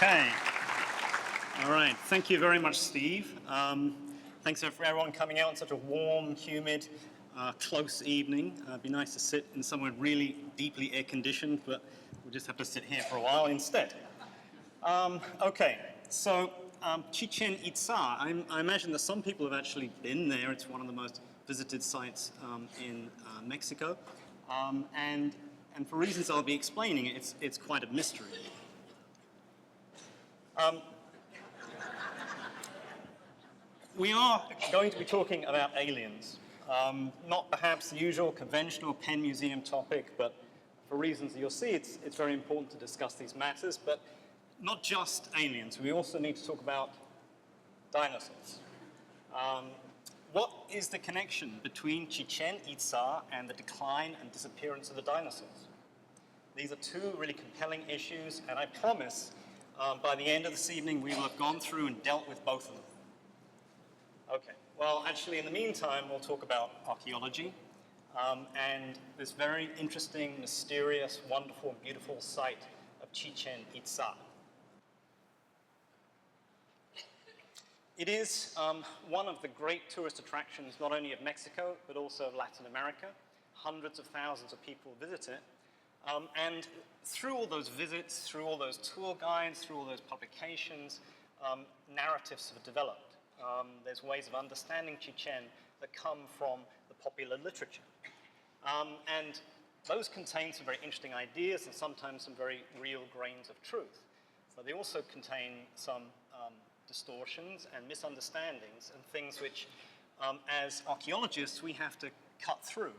Okay. All right. Thank you very much, Steve. Thanks for everyone coming out on such a warm, humid, close evening. It'd be nice to sit in somewhere really deeply air-conditioned, but we'll just have to sit here for a while instead. Okay. So Chichen Itza, I imagine that some people have actually been there. It's one of the most visited sites in Mexico. And for reasons I'll be explaining, it's quite a mystery. We are going to be talking about aliens. Not perhaps the usual conventional Penn Museum topic, but for reasons you'll see, it's very important to discuss these matters. But not just aliens, we also need to talk about dinosaurs. What is the connection between Chichen Itza and the decline and disappearance of the dinosaurs? These are two really compelling issues, and I promise by the end of this evening we will have gone through and dealt with both of them. Okay, well actually in the meantime we'll talk about archaeology and this very interesting, mysterious, wonderful, beautiful site of Chichen Itza. It is one of the great tourist attractions not only of Mexico but also of Latin America. Hundreds of thousands of people visit it. And through all those visits, through all those tour guides, through all those publications, narratives have developed. There's ways of understanding Chichen that come from the popular literature. And those contain some very interesting ideas and sometimes some very real grains of truth. But they also contain some distortions and misunderstandings and things which, as archaeologists, we have to cut through.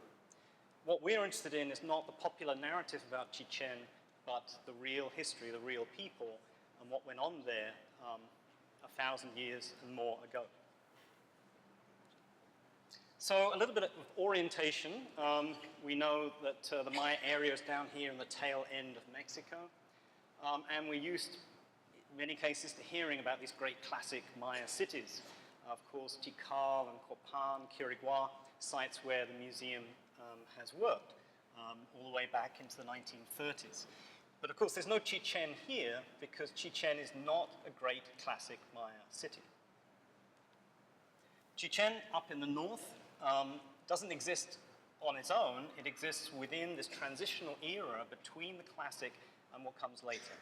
What we're interested in is not the popular narrative about Chichen, but the real history, the real people, and what went on there 1,000 years and more ago. So a little bit of orientation. We know that the Maya area is down here in the tail end of Mexico, and we're used, in many cases, to hearing about these great classic Maya cities. Of course, Tikal and Copan, Quirigua, sites where the museum has worked all the way back into the 1930s. But of course, there's no Chichen here because Chichen is not a great classic Maya city. Chichen, up in the north, doesn't exist on its own. It exists within this transitional era between the classic and what comes later.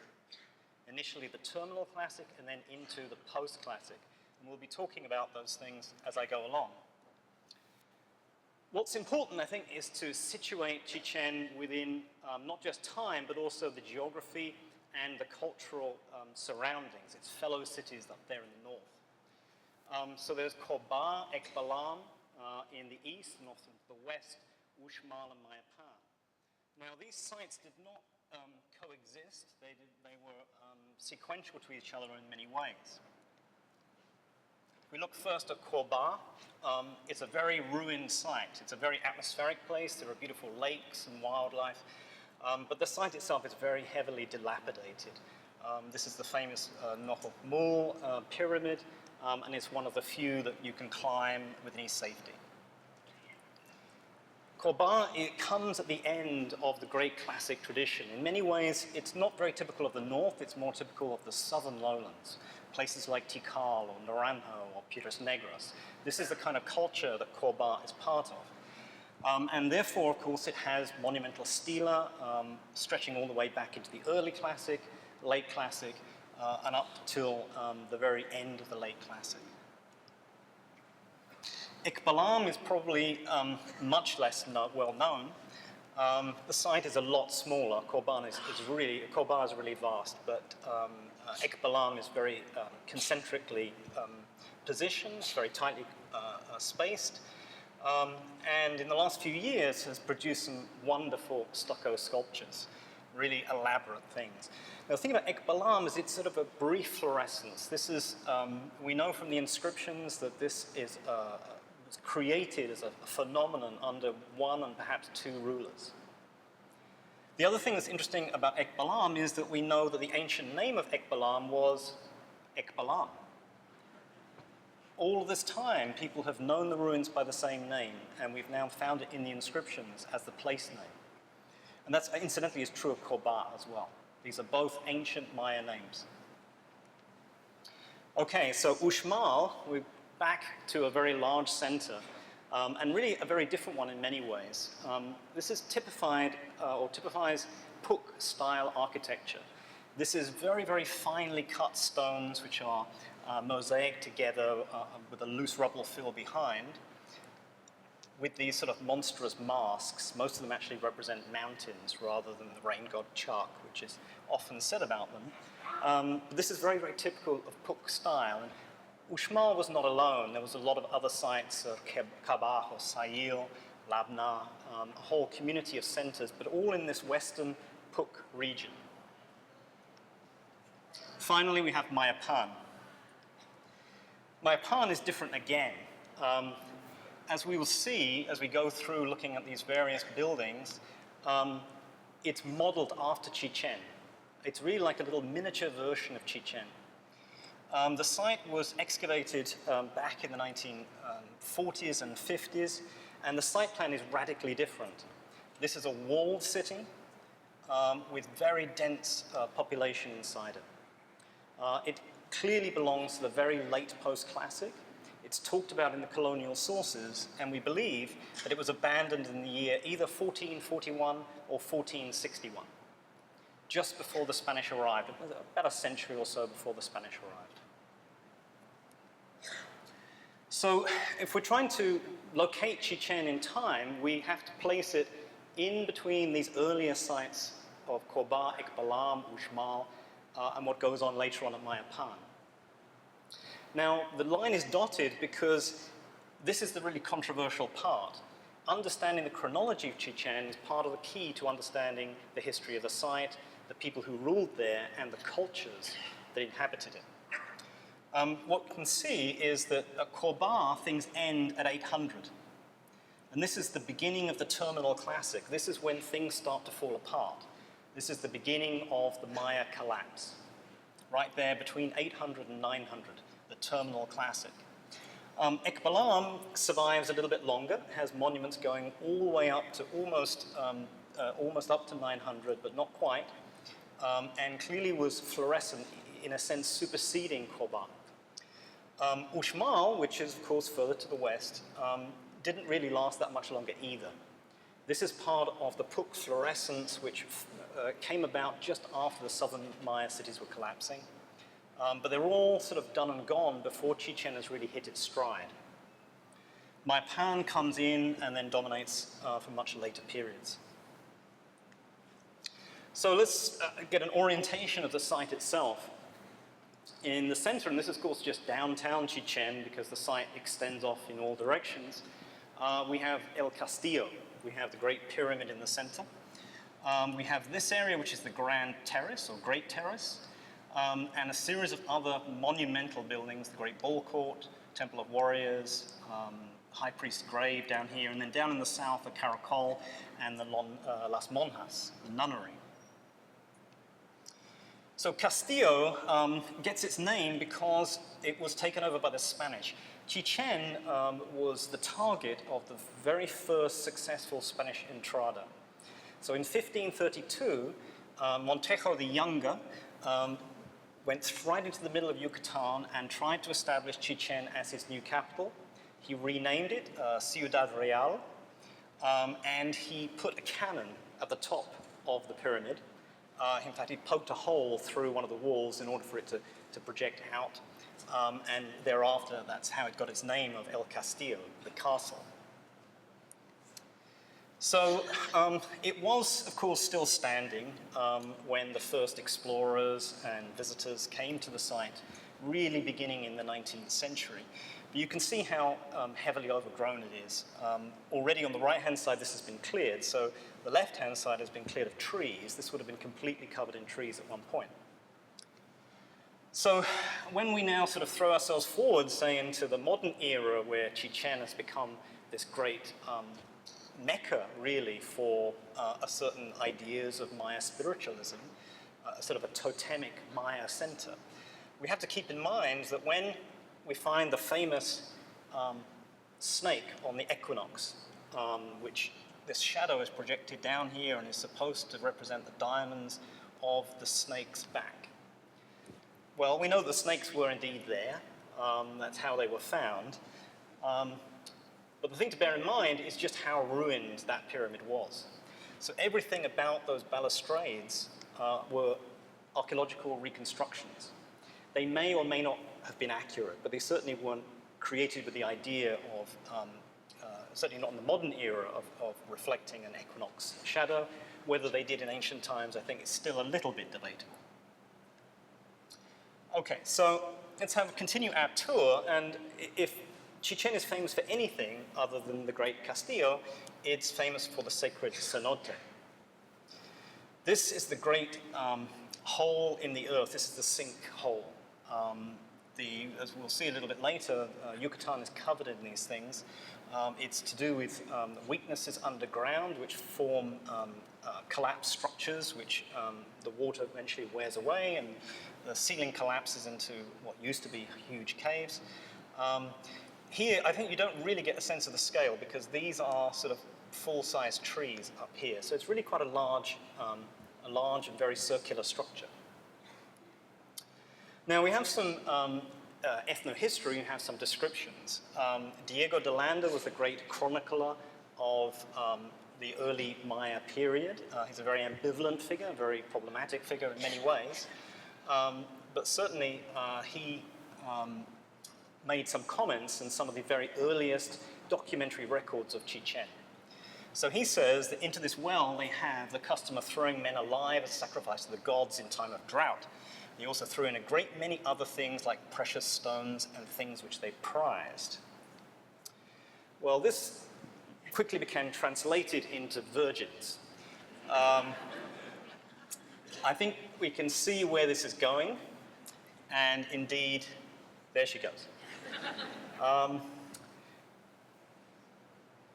Initially the terminal classic and then into the post-classic. And we'll be talking about those things as I go along. What's important, I think, is to situate Chichen within not just time, but also the geography and the cultural surroundings, its fellow cities up there in the north. So there's Coba, Ekbalam in the east, and also the west, Uxmal and Mayapan. Now, these sites did not coexist. They were sequential to each other in many ways. We look first at Coba. It's a very ruined site. It's a very atmospheric place. There are beautiful lakes and wildlife. But the site itself is very heavily dilapidated. This is the famous Nohokmul pyramid, and it's one of the few that you can climb with any safety. Coba, it comes at the end of the great classic tradition. In many ways, it's not very typical of the north. It's more typical of the southern lowlands. Places like Tikal or Naranjo or Piedras Negras. This is the kind of culture that Coba is part of. And therefore, of course, it has monumental stela stretching all the way back into the early classic, late classic, and up till the very end of the late classic. Ekbalam is probably much less well known. The site is a lot smaller. Coba is really vast, but Ekbalam is very concentrically positioned, very tightly spaced, and in the last few years has produced some wonderful stucco sculptures, really elaborate things. Now, the thing about Ekbalam is it's sort of a brief fluorescence. This is, we know from the inscriptions that this is was created as a phenomenon under one and perhaps two rulers. The other thing that's interesting about Ekbalam is that we know that the ancient name of Ekbalam was Ekbalam. All of this time, people have known the ruins by the same name, and we've now found it in the inscriptions as the place name. And that's incidentally is true of Coba as well. These are both ancient Maya names. Okay, so Uxmal, we're back to a very large center, and really a very different one in many ways. This is typified, or typifies Puc-style architecture. This is very, very finely cut stones which are mosaic together with a loose rubble fill behind, with these sort of monstrous masks. Most of them actually represent mountains rather than the rain god Chak, which is often said about them. This is very, very typical of Puc style. And Uxmal was not alone. There was a lot of other sites, Kabah or Sayil, Labna, a whole community of centers, but all in this western Puc region. Finally, we have Mayapan. Mayapan is different again. As we will see as we go through looking at these various buildings, it's modeled after Chichen. It's really like a little miniature version of Chichen. The site was excavated back in the 1940s and 50s, and the site plan is radically different. This is a walled city with very dense population inside it. It clearly belongs to the very late post-classic. It's talked about in the colonial sources, and we believe that it was abandoned in the year either 1441 or 1461, just before the Spanish arrived, about a century or so before the Spanish arrived. So if we're trying to locate Chichen in time, we have to place it in between these earlier sites of Korba, Ekbalam, Uxmal, and what goes on later on at Mayapan. Now, the line is dotted because this is the really controversial part. Understanding the chronology of Chichen is part of the key to understanding the history of the site, the people who ruled there, and the cultures that inhabited it. What we can see is that at Korba, things end at 800. And this is the beginning of the terminal classic. This is when things start to fall apart. This is the beginning of the Maya collapse, right there between 800 and 900, the terminal classic. Ekbalam survives a little bit longer, has monuments going all the way up to almost up to 900, but not quite, and clearly was fluorescent, in a sense superseding Korba. Uxmal, which is of course further to the west, didn't really last that much longer either. This is part of the Puc fluorescence, which came about just after the southern Maya cities were collapsing. But they were all sort of done and gone before Chichen has really hit its stride. Mayapan comes in and then dominates for much later periods. So let's get an orientation of the site itself. In the center, and this is of course just downtown Chichen because the site extends off in all directions, we have El Castillo. We have the Great Pyramid in the center. We have this area, which is the Grand Terrace, or Great Terrace, and a series of other monumental buildings, the Great Ballcourt, Temple of Warriors, High Priest's Grave down here, and then down in the south, the Caracol and the Las Monjas, the nunnery. So Castillo gets its name because it was taken over by the Spanish. Chichen was the target of the very first successful Spanish entrada. So in 1532, Montejo the Younger went right into the middle of Yucatan and tried to establish Chichen as his new capital. He renamed it Ciudad Real, and he put a cannon at the top of the pyramid. In fact, he poked a hole through one of the walls in order for it to project out. And thereafter, that's how it got its name of El Castillo, the castle. So it was, of course, still standing when the first explorers and visitors came to the site, really beginning in the 19th century. But you can see how heavily overgrown it is. Already on the right-hand side, this has been cleared. So the left-hand side has been cleared of trees. This would have been completely covered in trees at one point. So when we now sort of throw ourselves forward, say, into the modern era where Chichen has become this great mecca, really, for a certain ideas of Maya spiritualism, sort of a totemic Maya center, we have to keep in mind that when we find the famous snake on the equinox, which this shadow is projected down here and is supposed to represent the diamonds of the snake's back. Well, we know the snakes were indeed there. That's how they were found. But the thing to bear in mind is just how ruined that pyramid was. So everything about those balustrades were archaeological reconstructions. They may or may not have been accurate, but they certainly weren't created with the idea of, certainly not in the modern era, of reflecting an equinox shadow. Whether they did in ancient times, I think, is still a little bit debatable. Okay, so let's continue our tour, and if Chichen is famous for anything other than the great Castillo, it's famous for the sacred cenote. This is the great hole in the earth. This is the sinkhole. As we'll see a little bit later, Yucatan is covered in these things. It's to do with weaknesses underground, which form collapsed structures, which the water eventually wears away, and the ceiling collapses into what used to be huge caves. Here, I think you don't really get a sense of the scale, because these are sort of full-size trees up here. So it's really quite a large and very circular structure. Now, we have some ethnohistory, we have some descriptions. Diego de Landa was the great chronicler of the early Maya period. He's a very ambivalent figure, a very problematic figure in many ways. But certainly, he made some comments in some of the very earliest documentary records of Chichen. So he says that into this well they have the custom of throwing men alive as sacrifice to the gods in time of drought. He also threw in a great many other things like precious stones and things which they prized. Well, this quickly became translated into virgins. I think we can see where this is going, and indeed, there she goes.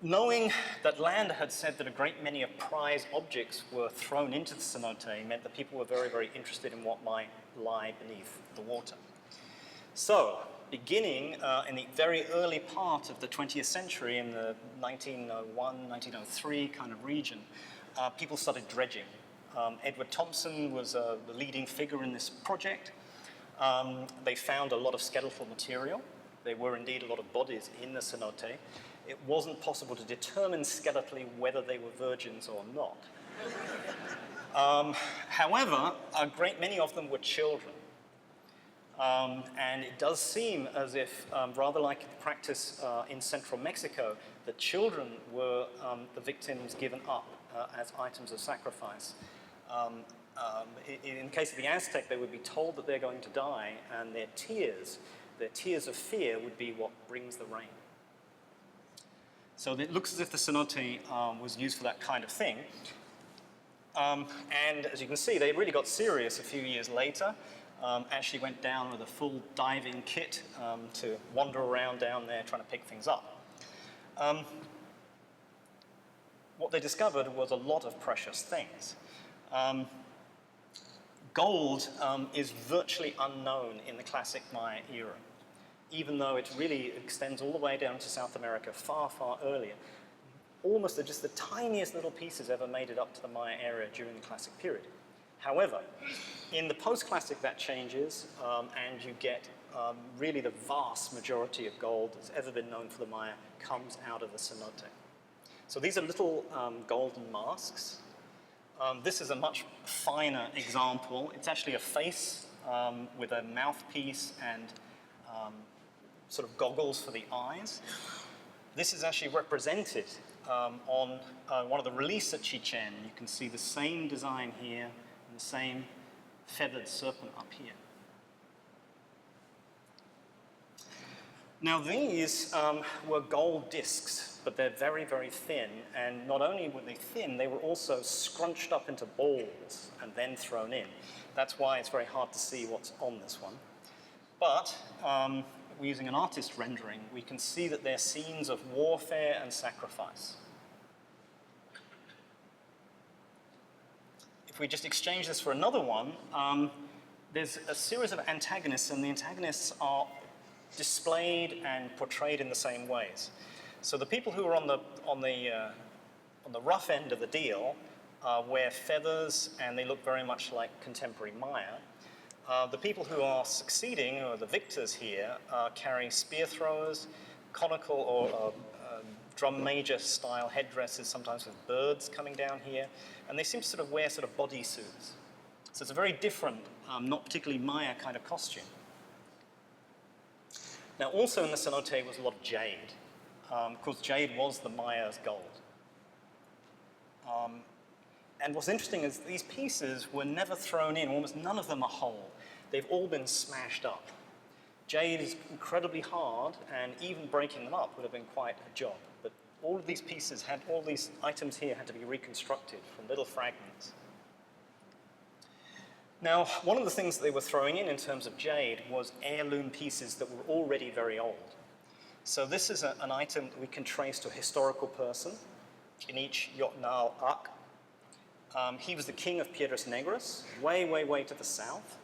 Knowing that Landa had said that a great many of prize objects were thrown into the cenote meant that people were very, very interested in what might lie beneath the water. So, beginning in the very early part of the 20th century, in the 1901, 1903 kind of region, people started dredging. Edward Thompson was the leading figure in this project. They found a lot of skeletal material. There were indeed a lot of bodies in the cenote. It wasn't possible to determine skeletally whether they were virgins or not. However, a great many of them were children. And it does seem as if, rather like the practice in central Mexico, the children were the victims given up as items of sacrifice. In the case of the Aztec, they would be told that they're going to die, and their tears of fear would be what brings the rain. So it looks as if the cenote was used for that kind of thing. And as you can see, they really got serious a few years later. Actually went down with a full diving kit to wander around down there trying to pick things up. What they discovered was a lot of precious things. Gold is virtually unknown in the classic Maya era, even though it really extends all the way down to South America far, far earlier. Almost just the tiniest little pieces ever made it up to the Maya area during the classic period. However, in the post-classic that changes, and you get really the vast majority of gold that's ever been known for the Maya comes out of the cenote. So these are little golden masks. This is a much finer example. It's actually a face with a mouthpiece and sort of goggles for the eyes. This is actually represented on one of the reliefs at Chichen. You can see the same design here and the same feathered serpent up here. Now these were gold discs, but they're very, very thin, and not only were they thin, they were also scrunched up into balls and then thrown in. That's why it's very hard to see what's on this one. But we're using an artist rendering, we can see that they're scenes of warfare and sacrifice. If we just exchange this for another one, there's a series of antagonists, and the antagonists are displayed and portrayed in the same ways. So the people who are on the rough end of the deal wear feathers, and they look very much like contemporary Maya. The people who are succeeding, or the victors here, carry spear throwers, conical or drum major style headdresses, sometimes with birds coming down here, and they seem to sort of wear sort of bodysuits. So it's a very different, not particularly Maya kind of costume. Now also in the cenote was a lot of jade. Of course, jade was the Maya's gold. And what's interesting is these pieces were never thrown in, almost none of them are whole. They've all been smashed up. Jade is incredibly hard, and even breaking them up would have been quite a job. But all of these pieces had, all these items here had to be reconstructed from little fragments. Now, one of the things that they were throwing in terms of jade was heirloom pieces that were already very old. So this is an item that we can trace to a historical person in each Yotnal Ak. He was the king of Piedras Negras, way, way, way to the south.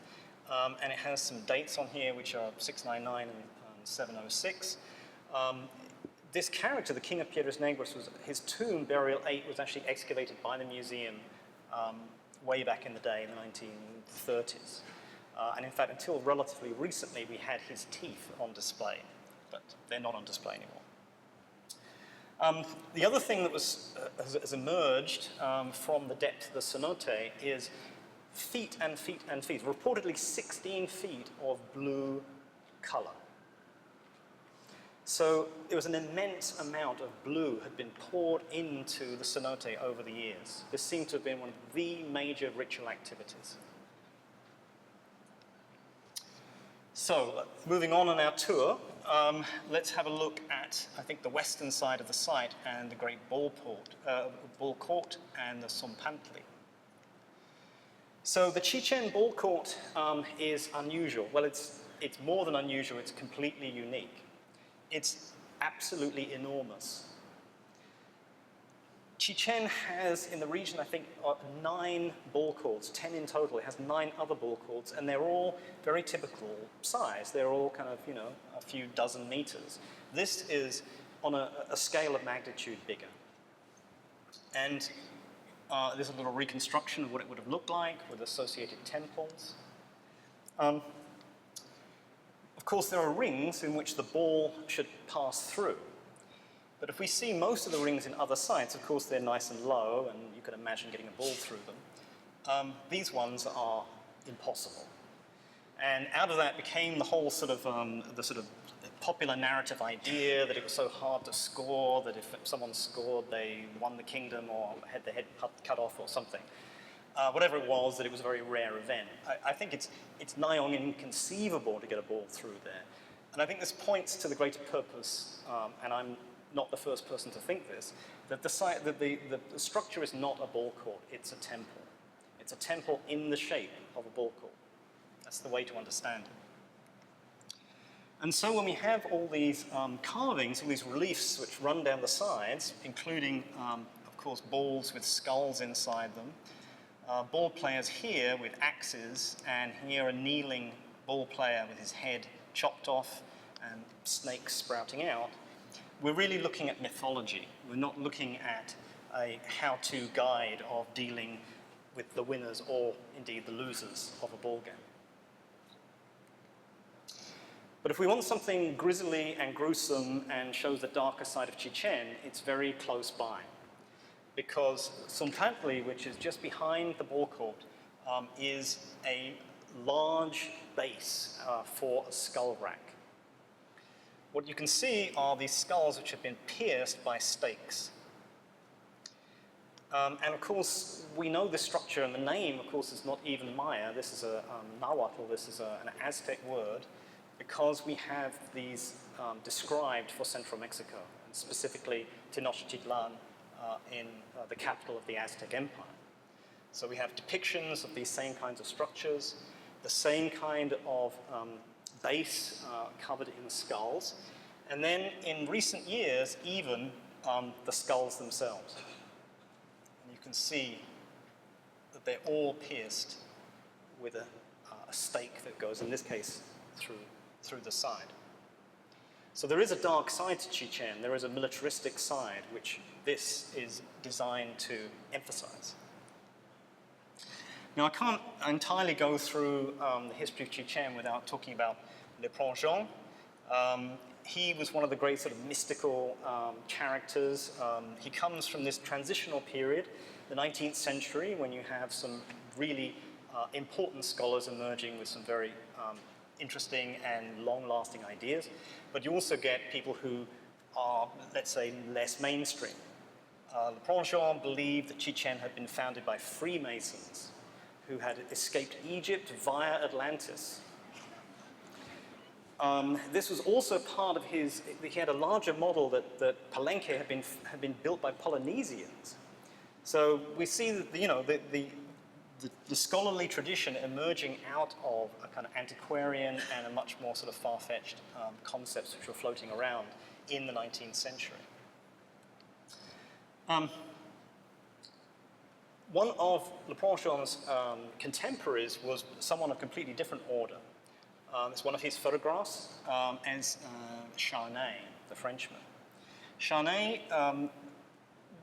And it has some dates on here, which are 699 and 706. This character, the king of Piedras Negras, his tomb, burial 8, was actually excavated by the museum way back in the day, in the 1930s. And in fact, until relatively recently, we had his teeth on display, but they're not on display anymore. The other thing that has emerged from the depth of the cenote is feet and feet and feet, reportedly 16 feet of blue color. So there was an immense amount of blue had been poured into the cenote over the years. This seemed to have been one of the major ritual activities. So, moving on our tour, let's have a look at, I think, the western side of the site and the great Ballcourt and the Sompantli. So the Chichen Ballcourt is unusual. Well, it's more than unusual, it's completely unique. It's absolutely enormous. Chichen has, in the region, I think, 9 Ballcourts, 10 in total. It has 9 other Ballcourts, and they're all very typical size. They're all kind of, you know, a few dozen meters. This is on a scale of magnitude bigger. And there's a little reconstruction of what it would have looked like with associated temples. Of course, there are rings in which the ball should pass through. But if we see most of the rings in other sites, of course, they're nice and low, and you can imagine getting a ball through them. These ones are impossible. And out of that became the whole sort of, popular narrative idea that it was so hard to score, that if someone scored, they won the kingdom or had their head cut off or something. Whatever it was, that it was a very rare event. I think it's nigh on inconceivable to get a ball through there. And I think this points to the greater purpose, and I'm not the first person to think this, that the structure is not a ball court, it's a temple. It's a temple in the shape of a ball court. That's the way to understand it. And so when we have all these carvings, all these reliefs which run down the sides, including, of course, balls with skulls inside them, ball players here with axes, and here a kneeling ball player with his head chopped off and snakes sprouting out, we're really looking at mythology. We're not looking at a how-to guide of dealing with the winners or indeed the losers of a ball game. But if we want something grisly and gruesome and shows the darker side of Chichen, it's very close by. Because Sompantli, which is just behind the ball court, is a large base for a skull rack. What you can see are these skulls which have been pierced by stakes. And of course, we know this structure, and the name, of course, is not even Maya. This is a Nahuatl, this is an Aztec word, because we have these described for central Mexico, and specifically Tenochtitlan in the capital of the Aztec Empire. So we have depictions of these same kinds of structures, the same kind of base covered in skulls, and then in recent years, even the skulls themselves. And you can see that they're all pierced with a stake that goes, in this case, through the side. So there is a dark side to Chichen. There is a militaristic side, which this is designed to emphasize. Now, I can't entirely go through the history of Chichen without talking about Le Plongeon. He was one of the great sort of mystical characters. He comes from this transitional period, the 19th century, when you have some really important scholars emerging with some very interesting and long-lasting ideas. But you also get people who are, let's say, less mainstream. Le Plongeon believed that Chichen had been founded by Freemasons who had escaped Egypt via Atlantis. This was also part of his, he had a larger model that Palenque had been built by Polynesians. So we see that, the scholarly tradition emerging out of a kind of antiquarian and a much more sort of far-fetched concepts which were floating around in the 19th century. One of Le Plongeon's contemporaries was someone of completely different order. It's one of his photographs as Charnay, the Frenchman. Charnay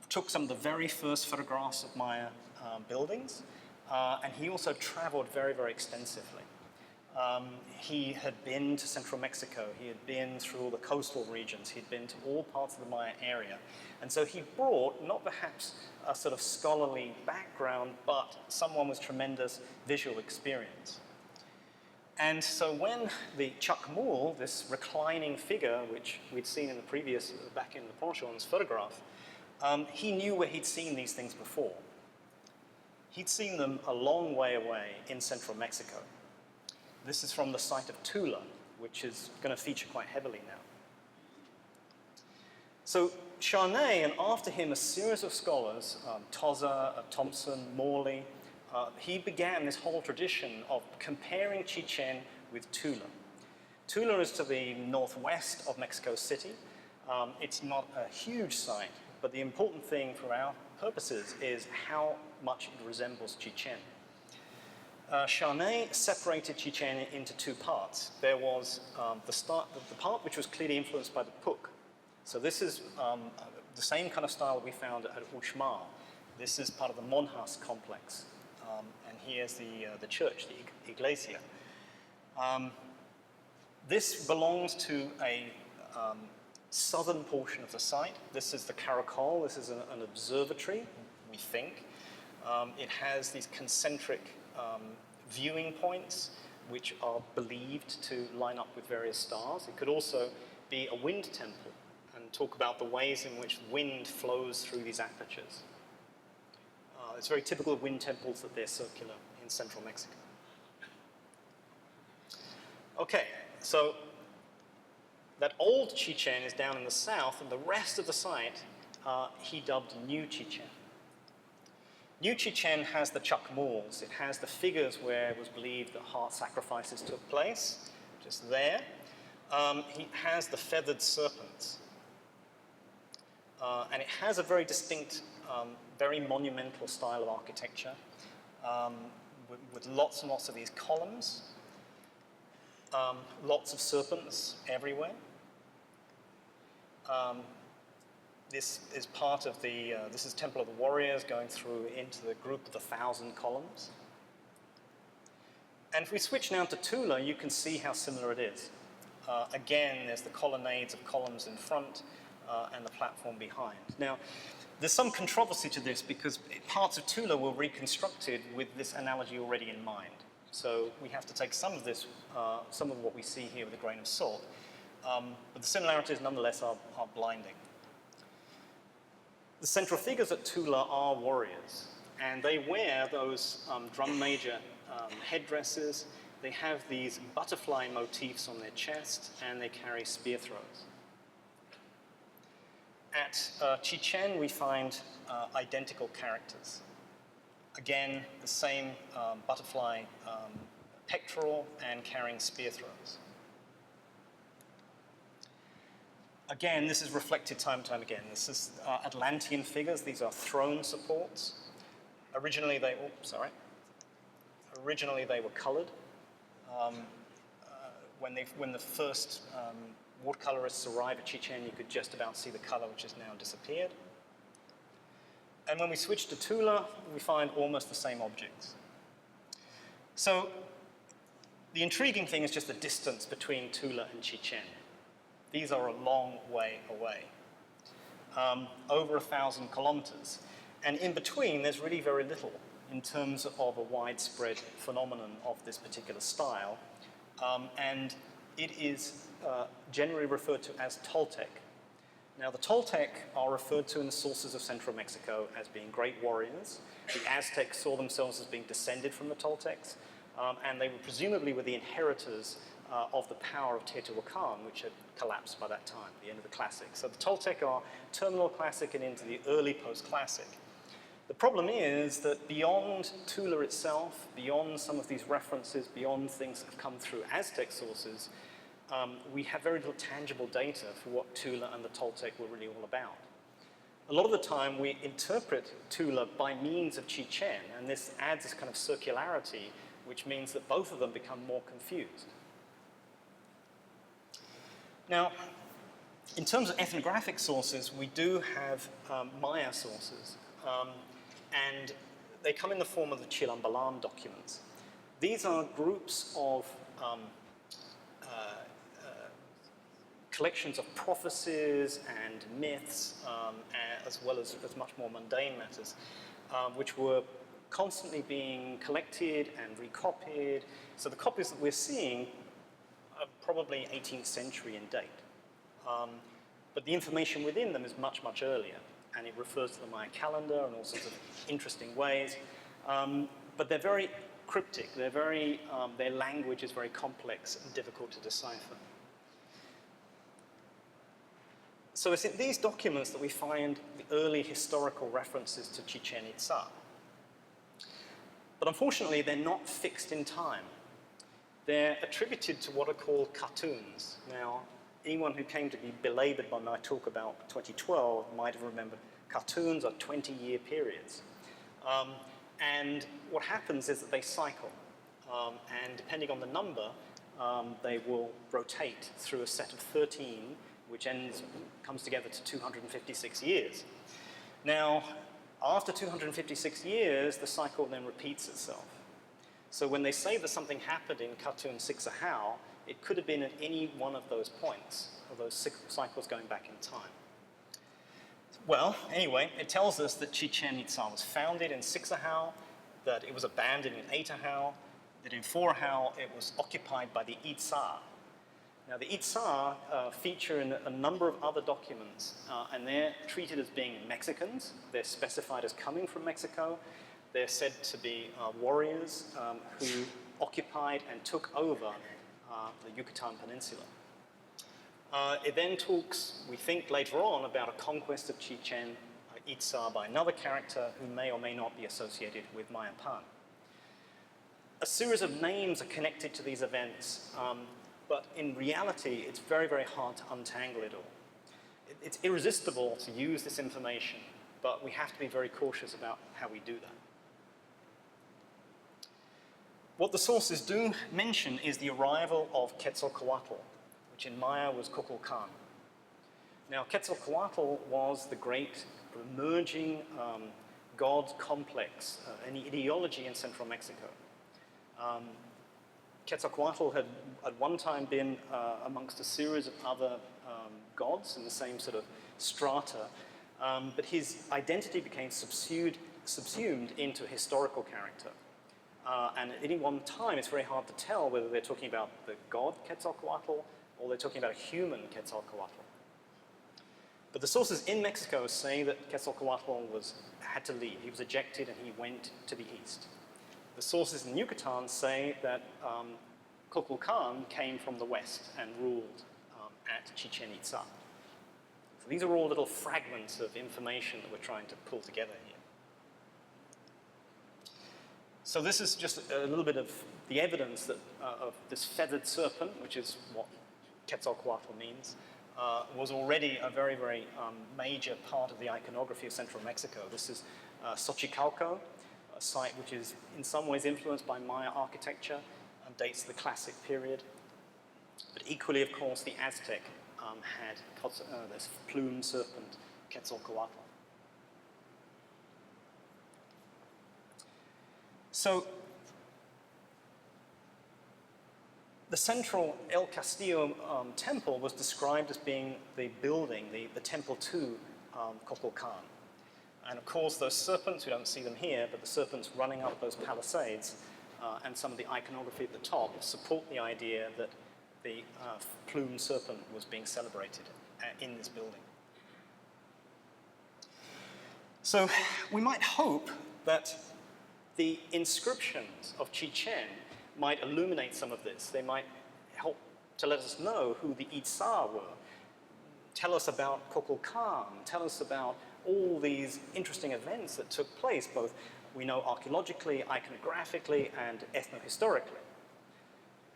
took some of the very first photographs of Maya buildings, and he also traveled very, very extensively. He had been to central Mexico. He had been through all the coastal regions. He'd been to all parts of the Maya area. And so he brought, not perhaps a sort of scholarly background, but someone with tremendous visual experience. And so when the Chicxulub, this reclining figure, which we'd seen in the previous, back in Le Plongeon's photograph, he knew where he'd seen these things before. He'd seen them a long way away in central Mexico. This is from the site of Tula, which is going to feature quite heavily now. So Charnay, and after him a series of scholars, Tozer, Thompson, Morley, he began this whole tradition of comparing Chichen with Tula. Tula is to the northwest of Mexico City. It's not a huge site, but the important thing for our purposes is how much it resembles Chichen. Charnay separated Chichen into two parts. There was the part which was clearly influenced by the Puc. So this is the same kind of style we found at Uxmal. This is part of the Monjas complex. And here's the church, the iglesia. This belongs to a southern portion of the site. This is the Caracol. This is an observatory, we think. It has these concentric viewing points which are believed to line up with various stars. It could also be a wind temple and talk about the ways in which wind flows through these apertures. It's very typical of wind temples that they're circular in central Mexico. Okay, so that old Chichen is down in the south, and the rest of the site he dubbed New Chichen. New Chichen has the Chicxulubs. It has the figures where it was believed that heart sacrifices took place, just there. He has the feathered serpents. And it has a very distinct, very monumental style of architecture, with lots and lots of these columns, lots of serpents everywhere. This is part of the, this is Temple of the Warriors going through into the group of the 1,000 columns. And if we switch now to Tula, you can see how similar it is. Again, there's the colonnades of columns in front and the platform behind. Now, there's some controversy to this because parts of Tula were reconstructed with this analogy already in mind. So we have to take some of this, some of what we see here with a grain of salt. But the similarities nonetheless are blinding. The central figures at Tula are warriors, and they wear those drum major headdresses. They have these butterfly motifs on their chest, and they carry spear throws. At Chichen, we find identical characters. Again, the same butterfly pectoral and carrying spear throws. Again, this is reflected time and time again. This is Atlantean figures. These are throne supports. Originally, they were colored. When the first watercolorists arrived at Chichen, you could just about see the color, which has now disappeared. And when we switch to Tula, we find almost the same objects. So the intriguing thing is just the distance between Tula and Chichen. These are a long way away, over 1,000 kilometers. And in between, there's really very little in terms of a widespread phenomenon of this particular style. And it is generally referred to as Toltec. Now, the Toltec are referred to in the sources of central Mexico as being great warriors. The Aztecs saw themselves as being descended from the Toltecs, and they were presumably the inheritors of the power of Teotihuacan, which had collapsed by that time, the end of the Classic. So the Toltec are terminal Classic and into the early post-Classic. The problem is that beyond Tula itself, beyond some of these references, beyond things that have come through Aztec sources, we have very little tangible data for what Tula and the Toltec were really all about. A lot of the time we interpret Tula by means of Chichen, and this adds this kind of circularity, which means that both of them become more confused. Now, in terms of ethnographic sources, we do have Maya sources, and they come in the form of the Chilambalam documents. These are groups of collections of prophecies and myths, as well as much more mundane matters, which were constantly being collected and recopied. So the copies that we're seeing are probably 18th century in date. But the information within them is much, much earlier, and it refers to the Maya calendar in all sorts of interesting ways. But they're very cryptic. Their language is very complex and difficult to decipher. So it's in these documents that we find the early historical references to Chichen Itza. But unfortunately, they're not fixed in time. They're attributed to what are called cartoons. Now, anyone who came to be belabored by my talk about 2012 might have remembered cartoons are 20-year periods. And what happens is that they cycle. And depending on the number, they will rotate through a set of 13, which comes together to 256 years. Now, after 256 years, the cycle then repeats itself. So when they say that something happened in cartoon Cicxulub, it could have been at any one of those points, of those cycles going back in time. Well, anyway, it tells us that Chichen Itza was founded in Cicxulub, that it was abandoned in Etahau, that in Forahau it was occupied by the Itza. Now, the Itza feature in a number of other documents, and they're treated as being Mexicans. They're specified as coming from Mexico. They're said to be warriors who occupied and took over the Yucatan Peninsula. It then talks, we think later on, about a conquest of Chichen Itza by another character who may or may not be associated with Maya Pan. A series of names are connected to these events, but in reality, it's very, very hard to untangle it all. It's irresistible to use this information, but we have to be very cautious about how we do that. What the sources do mention is the arrival of Quetzalcoatl, which in Maya was Kukulkan. Now, Quetzalcoatl was the great emerging god complex, an ideology in central Mexico. Quetzalcoatl had at one time been amongst a series of other gods in the same sort of strata, but his identity became subsumed into a historical character. And at any one time, it's very hard to tell whether they're talking about the god Quetzalcoatl or they're talking about a human Quetzalcoatl. But the sources in Mexico say that Quetzalcoatl had to leave. He was ejected and he went to the east. The sources in Yucatan say that Kukulkan came from the west and ruled at Chichen Itza. So these are all little fragments of information that we're trying to pull together here. So this is just a little bit of the evidence that, of this feathered serpent, which is what Quetzalcoatl means, was already a very, very major part of the iconography of central Mexico. This is Xochicalco, a site which is in some ways influenced by Maya architecture and dates to the Classic period. But equally, of course, the Aztec had this plumed serpent, Quetzalcoatl. So The central El Castillo temple was described as being the building, the temple to Kukulkan. And of course, those serpents, we don't see them here, but the serpents running up those palisades and some of the iconography at the top support the idea that the plumed serpent was being celebrated in this building. So we might hope that the inscriptions of Chichen might illuminate some of this. They might help to let us know who the Itza were, tell us about Kukulkan, tell us about all these interesting events that took place, both we know archaeologically, iconographically, and ethnohistorically.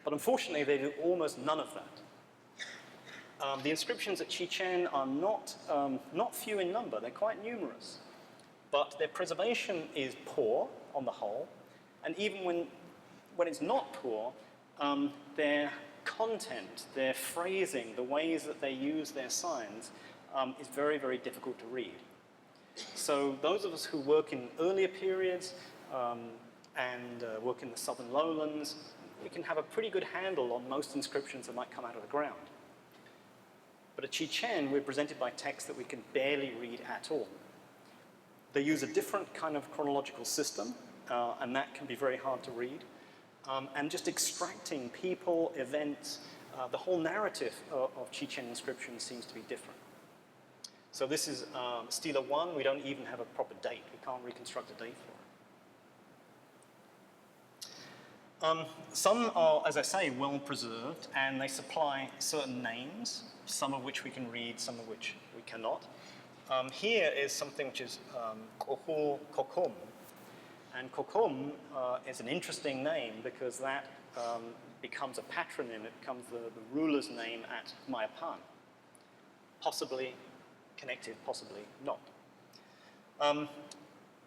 But unfortunately, they do almost none of that. The inscriptions at Chichen are not few in number. They're quite numerous. But their preservation is poor on the whole. And even when it's not poor, their content, their phrasing, the ways that they use their signs is very, very difficult to read. So those of us who work in earlier periods and work in the southern lowlands, we can have a pretty good handle on most inscriptions that might come out of the ground. But at Chichen, we're presented by texts that we can barely read at all. They use a different kind of chronological system, and that can be very hard to read. And just extracting people, events, the whole narrative of Chichen inscriptions seems to be different. So this is Stela 1. We don't even have a proper date. We can't reconstruct a date for it. Some are, as I say, well preserved, and they supply certain names, some of which we can read, some of which we cannot. Here is something which is Kokum. And Kokum is an interesting name because that becomes a patronym. It becomes the ruler's name at Mayapan. Possibly connected, possibly not.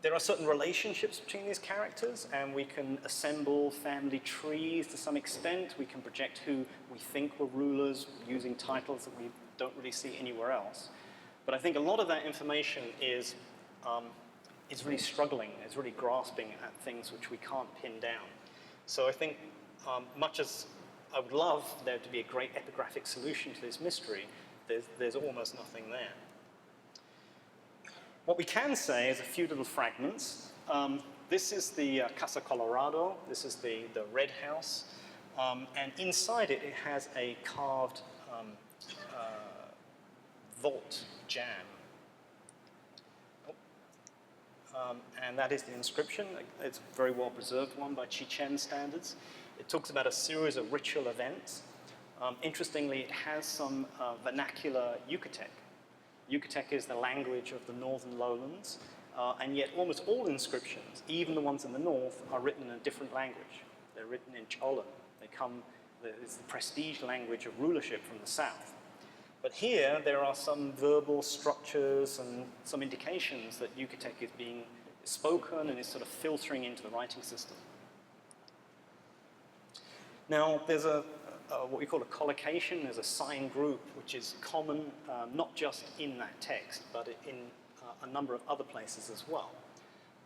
There are certain relationships between these characters, and we can assemble family trees to some extent. We can project who we think were rulers using titles that we don't really see anywhere else. But I think a lot of that information is really struggling, is really grasping at things which we can't pin down. So I think much as I would love there to be a great epigraphic solution to this mystery, there's almost nothing there. What we can say is a few little fragments. This is the Casa Colorado. This is the red house. And inside it, it has a carved vault jam. And that is the inscription. It's a very well preserved one by Chichen standards. It talks about a series of ritual events. Interestingly, it has some vernacular Yucatec. Yucatec is the language of the northern lowlands, and yet almost all inscriptions, even the ones in the north, are written in a different language. They're written in Cholan. It's the prestige language of rulership from the south. But here, there are some verbal structures and some indications that Yucatec is being spoken and is sort of filtering into the writing system. Now, there's what we call a collocation. There's a sign group which is common, not just in that text, but in a number of other places as well.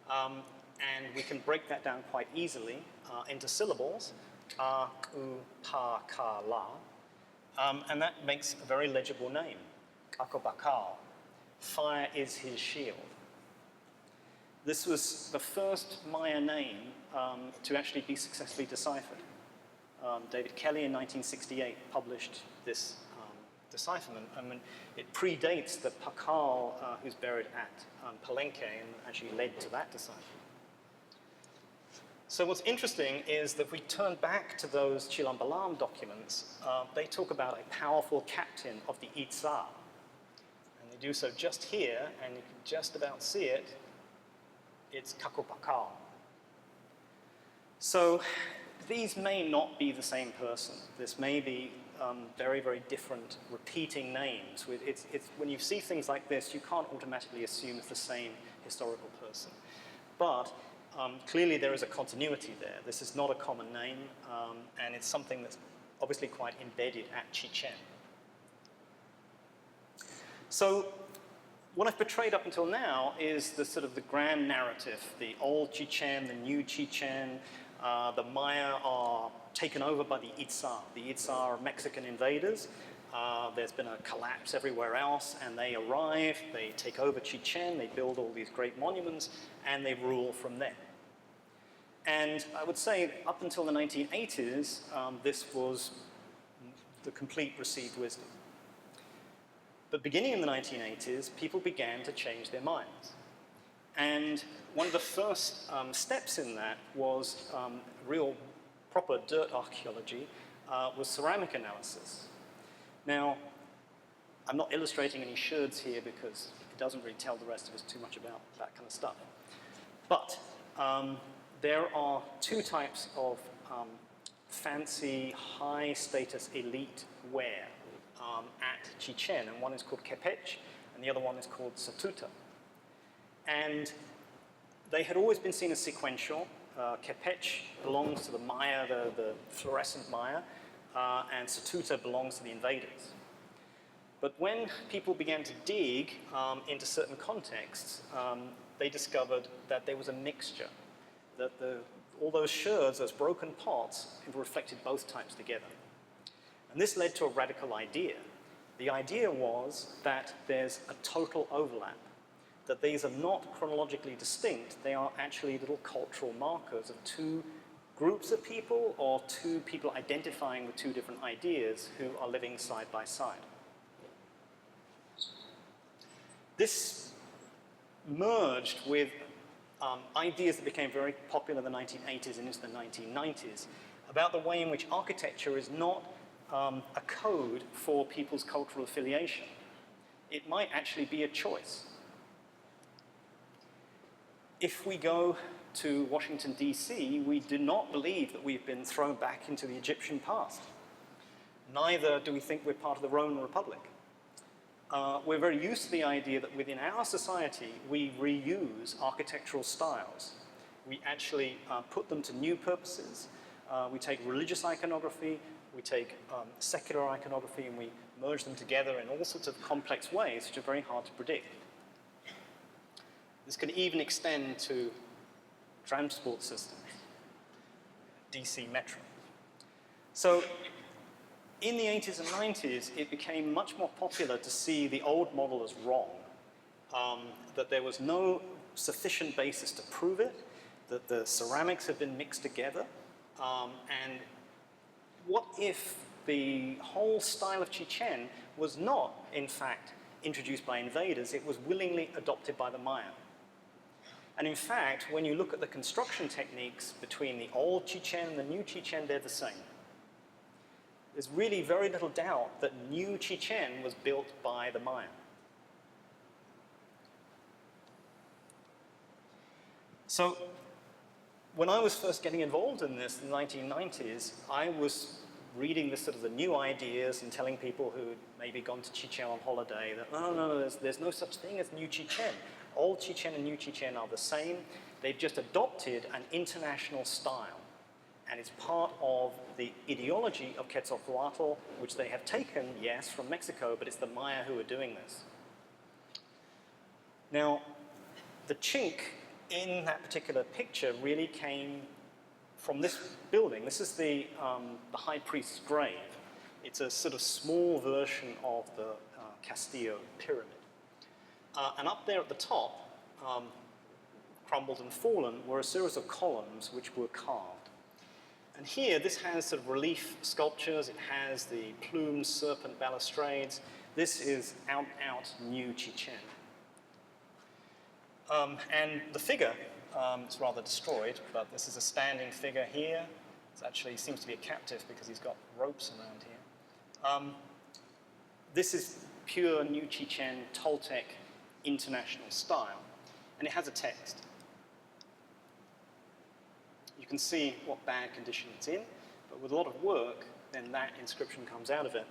And we can break that down quite easily into syllables, a, u, pa, ka, la. And that makes a very legible name, Akobakal. Fire is his shield. This was the first Maya name to actually be successfully deciphered. David Kelly in 1968 published this decipherment. I mean, it predates the Pakal who's buried at Palenque and actually led to that decipherment. So what's interesting is that if we turn back to those Chilambalam documents, they talk about a powerful captain of the Itza. And they do so just here, and you can just about see it. It's Kakopakal. So these may not be the same person. This may be very, very different repeating names. When you see things like this, you can't automatically assume it's the same historical person. But clearly there is a continuity there. This is not a common name, and it's something that's obviously quite embedded at Chichen. So what I've portrayed up until now is the sort of the grand narrative, the old Chichen, the new Chichen, The Maya are taken over by the Itza. The Itza are Mexican invaders. There's been a collapse everywhere else, and they arrive, they take over Chichen, they build all these great monuments, and they rule from there. And I would say up until the 1980s, this was the complete received wisdom. But beginning in the 1980s, people began to change their minds. And one of the first steps in that was real proper dirt archaeology, was ceramic analysis. Now, I'm not illustrating any sherds here because it doesn't really tell the rest of us too much about that kind of stuff. But there are two types of fancy, high-status elite wear at Chichen, and one is called kepech, and the other one is called satuta. And they had always been seen as sequential. Kepech belongs to the Maya, the fluorescent Maya, and satuta belongs to the invaders. But when people began to dig into certain contexts, they discovered that there was a mixture, that all those sherds, those broken pots, reflected both types together. And this led to a radical idea. The idea was that there's a total overlap, that these are not chronologically distinct, they are actually little cultural markers of two groups of people or two people identifying with two different ideas who are living side by side. This merged with ideas that became very popular in the 1980s and into the 1990s about the way in which architecture is not a code for people's cultural affiliation. It might actually be a choice. If we go to Washington, D.C., we do not believe that we've been thrown back into the Egyptian past. Neither do we think we're part of the Roman Republic. We're very used to the idea that within our society, we reuse architectural styles. We actually put them to new purposes. We take religious iconography, we take secular iconography, and we merge them together in all sorts of complex ways which are very hard to predict. This can even extend to transport systems, DC Metro. So in the 80s and 90s, it became much more popular to see the old model as wrong, that there was no sufficient basis to prove it, that the ceramics had been mixed together, and what if the whole style of Chichen was not, in fact, introduced by invaders, it was willingly adopted by the Maya. And in fact, when you look at the construction techniques between the old Chichen and the new Chichen, they're the same. There's really very little doubt that new Chichen was built by the Maya. So when I was first getting involved in this in the 1990s, I was reading this sort of the new ideas and telling people who had maybe gone to Chichen on holiday that, no, there's no such thing as new Chichen. Old Chichen and new Chichen are the same. They've just adopted an international style. And it's part of the ideology of Quetzalcoatl, which they have taken, yes, from Mexico, but it's the Maya who are doing this. Now, the chink in that particular picture really came from this building. This is the high priest's grave. It's a sort of small version of the Castillo pyramid. And up there at the top, crumbled and fallen, were a series of columns which were carved. And here, this has sort of relief sculptures. It has the plumed serpent balustrades. This is out new Chichen. And the figure is rather destroyed, but this is a standing figure here. It actually seems to be a captive because he's got ropes around here. This is pure new Chichen Toltec international style, and it has a text. You can see what bad condition it's in, but with a lot of work, then that inscription comes out of it.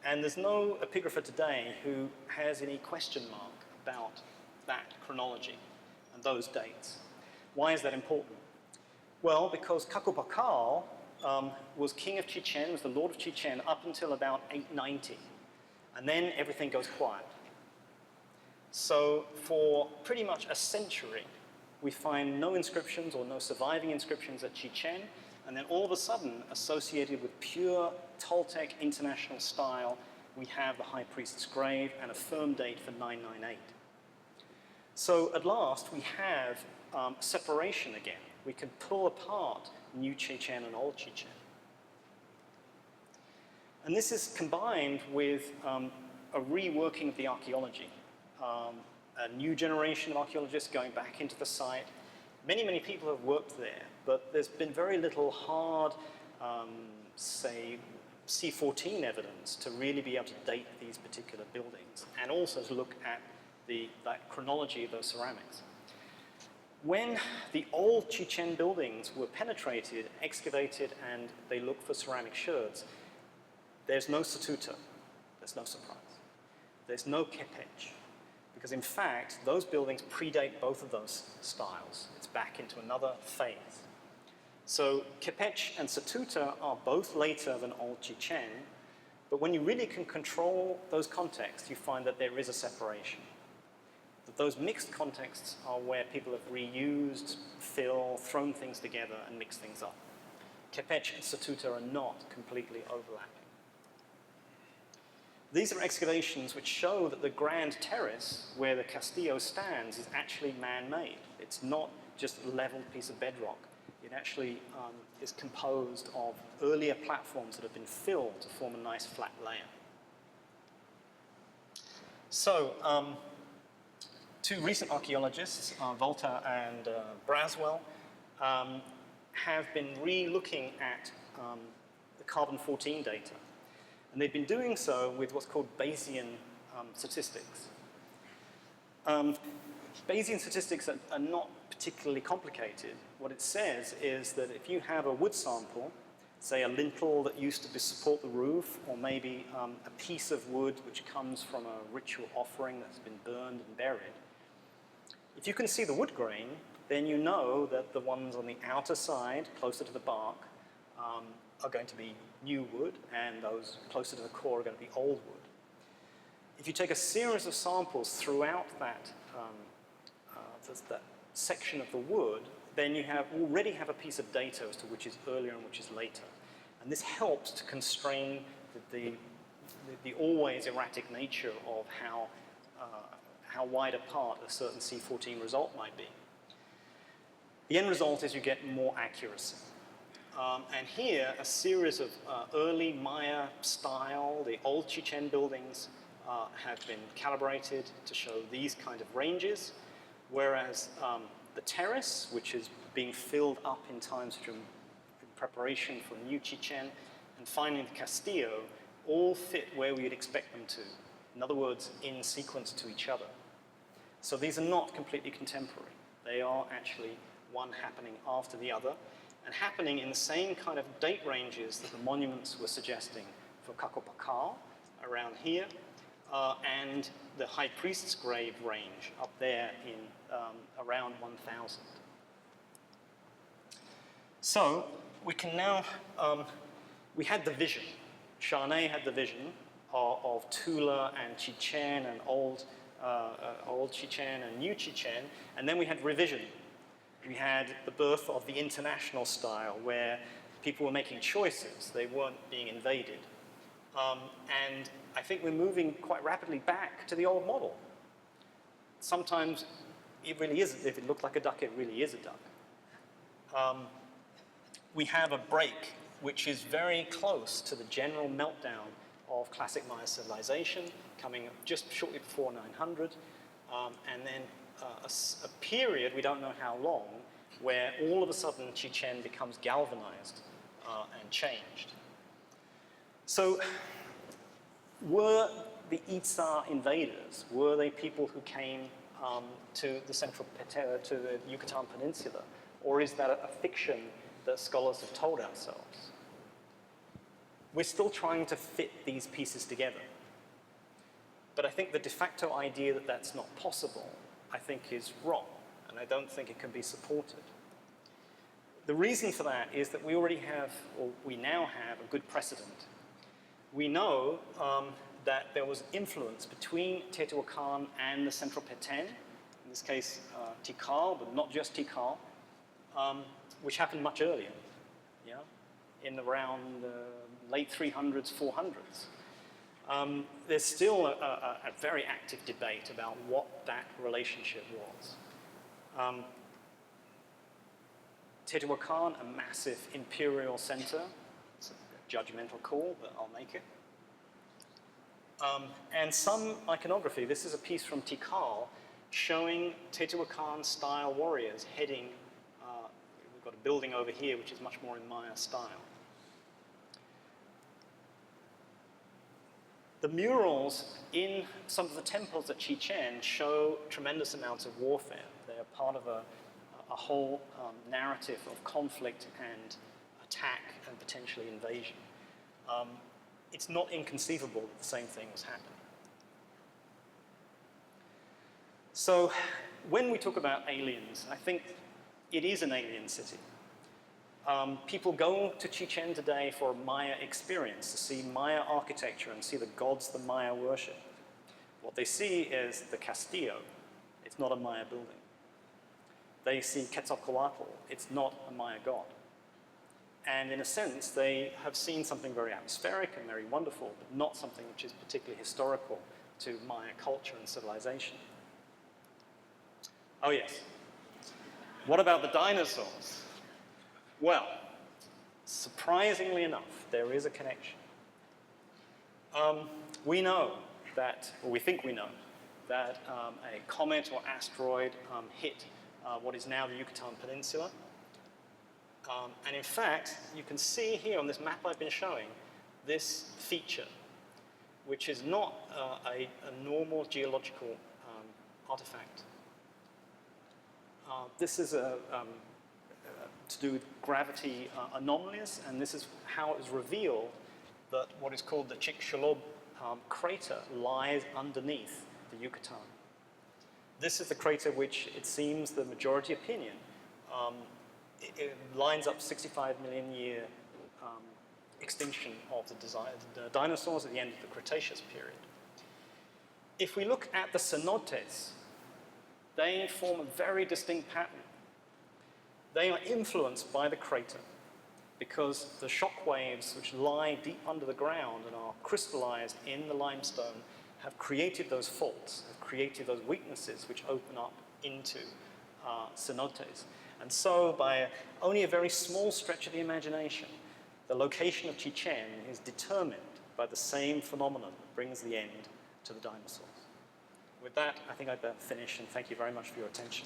And there's no epigrapher today who has any question mark about that chronology and those dates. Why is that important? Well, because Cacopacal was king of Chichen, was the lord of Chichen up until about 890. And then everything goes quiet. So for pretty much a century, we find no inscriptions or no surviving inscriptions at Chichen, and then all of a sudden, associated with pure Toltec international style, we have the high priest's grave and a firm date for 998. So at last, we have separation again. We can pull apart New Chichen and Old Chichen. And this is combined with a reworking of the archaeology. A new generation of archaeologists going back into the site. Many, many people have worked there, but there's been very little hard, say, C14 evidence to really be able to date these particular buildings, and also to look at that chronology of those ceramics. When the old Chichen buildings were penetrated, excavated, and they looked for ceramic sherds, there's no Satuta, there's no surprise. There's no Kepech, because in fact, those buildings predate both of those styles. It's back into another phase. So Kepech and Satuta are both later than Old Chichen, but when you really can control those contexts, you find that there is a separation. That those mixed contexts are where people have reused, thrown things together, and mixed things up. Kepech and Satuta are not completely overlapping. These are excavations which show that the grand terrace where the Castillo stands is actually man-made. It's not just a leveled piece of bedrock. It actually is composed of earlier platforms that have been filled to form a nice flat layer. So, two recent archaeologists, Volta and Braswell, have been re-looking at the carbon-14 data. And they've been doing so with what's called Bayesian statistics. Bayesian statistics are not particularly complicated. What it says is that if you have a wood sample, say a lintel that used to support the roof, or maybe a piece of wood which comes from a ritual offering that's been burned and buried, if you can see the wood grain, then you know that the ones on the outer side, closer to the bark, are going to be new wood, and those closer to the core are going to be old wood. If you take a series of samples throughout that section of the wood, then you already have a piece of data as to which is earlier and which is later. And this helps to constrain the always erratic nature of how wide apart a certain C14 result might be. The end result is you get more accuracy. And here, a series of early Maya style, the old Chichen buildings have been calibrated to show these kind of ranges, whereas the terrace, which is being filled up in times in preparation for New Chichen, and finally the Castillo, all fit where we would expect them to. In other words, in sequence to each other. So these are not completely contemporary. They are actually one happening after the other, and happening in the same kind of date ranges that the monuments were suggesting for Kakopakal, around here, and the High Priest's grave range up there in around 1000. So we can now, we had the vision. Charnay had the vision of Tula and Chichen and old Chichen and New Chichen, and then we had revision. We had the birth of the international style, where people were making choices. They weren't being invaded. And I think we're moving quite rapidly back to the old model. Sometimes it really is, if it looked like a duck, it really is a duck. We have a break, which is very close to the general meltdown of classic Maya civilization, coming just shortly before 900, and then a period, we don't know how long, where all of a sudden Chichen becomes galvanized and changed. So were the Itza invaders, were they people who came to the to the Yucatan Peninsula, or is that a fiction that scholars have told ourselves? We're still trying to fit these pieces together. But I think the de facto idea that that's not possible, I think, is wrong, and I don't think it can be supported. The reason for that is that we already have, or we now have, a good precedent. We know that there was influence between Teotihuacan and the Central Petén, this case Tikal, but not just Tikal, which happened much earlier, yeah, in around late 300s, 400s. There's still a very active debate about what that relationship was. Teotihuacan, a massive imperial center. It's a judgmental call, but I'll make it. And some iconography, this is a piece from Tikal, showing Teotihuacan-style warriors heading, we've got a building over here which is much more in Maya style. The murals in some of the temples at Chichen show tremendous amounts of warfare. They're part of a whole narrative of conflict and attack and potentially invasion. It's not inconceivable that the same thing was happening. So when we talk about aliens, I think it is an alien city. People go to Chichen today for a Maya experience, to see Maya architecture and see the gods the Maya worship. What they see is the Castillo. It's not a Maya building. They see Quetzalcoatl. It's not a Maya god. And in a sense, they have seen something very atmospheric and very wonderful, but not something which is particularly historical to Maya culture and civilization. Oh yes. What about the dinosaurs? Well, surprisingly enough, there is a connection. We know that, or we think we know, that a comet or asteroid hit what is now the Yucatan Peninsula. And in fact, you can see here on this map I've been showing, this feature, which is not a normal geological artifact. This is to do with gravity anomalies, and this is how it was revealed that what is called the Chicxulub Crater lies underneath the Yucatan. This is the crater which, it seems, the majority opinion, it lines up 65 million year extinction of the dinosaurs at the end of the Cretaceous period. If we look at the cenotes, they form a very distinct pattern. They are influenced by the crater because the shock waves which lie deep under the ground and are crystallized in the limestone have created those faults, have created those weaknesses which open up into cenotes. And so by only a very small stretch of the imagination, the location of Chichen is determined by the same phenomenon that brings the end to the dinosaurs. With that, I think I'd better finish, and thank you very much for your attention.